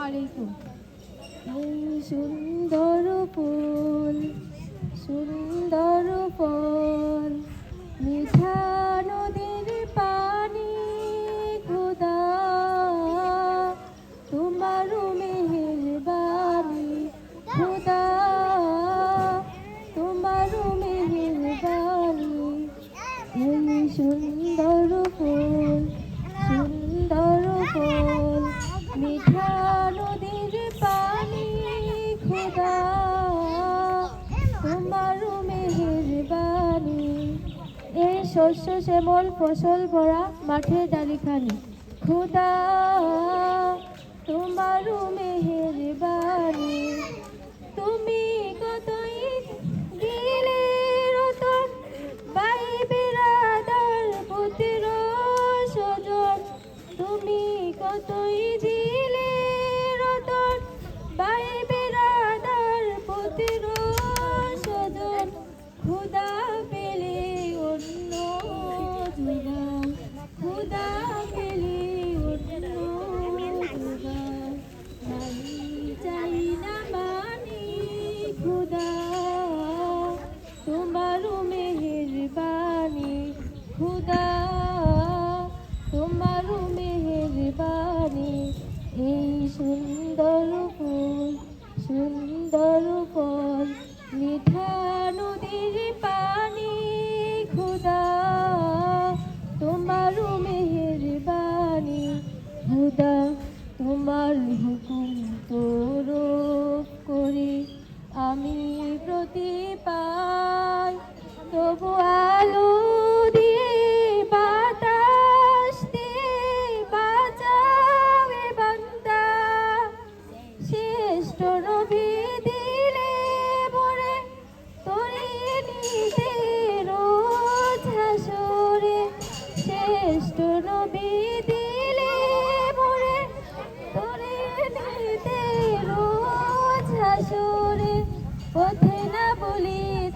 আলাইকুম। এই সুন্দর ফুল, সুন্দর ফল, মিঠা নদীর পানি, খোদা তোমার মেহেরবানি, খোদা তোমার মেহেরবানি। এই সুন্দর ফুল, সুন্দর ফল, মিঠা নদীর পানি, খোদা তোমার মেহেরবানি। এই শস্য শ্যামল ফসল ভরা মাঠের ডালিখানি, খোদা তোমার মেহেরবানি। তুমি কতই দিলে রতন, ভাই বিরাদার পুত্র স্বজন। তুমি কতই দিলে রতন, ভাই বিরাদার পুত্র স্বজন। খোদা পেলে অন্য জোগান, খোদা পেলে অন্য জোগান, মানি চাই না মানি, খোদা তোমার মেহেরবানি, খোদা তোমার মেহেরবানি। এই সুন্দর ফুল, সুন্দর ফল, মিঠা নদীর পানি, খোদা তোমার মেহেরবানি। খোদা তোমার হুকুম তোরক করি আমি প্রতি পাই, তবু আলো দিয়ে বাতাস দিয়ে বাঁচাবে বান্দা। শ্রেষ্ঠ নবী দিলে ভরে তরিয়ে নিতে রোজ হাসরে, শ্রেষ্ঠ নবী দিলে ভরে তরিয়ে নিতে রোজ হাসরে। পথে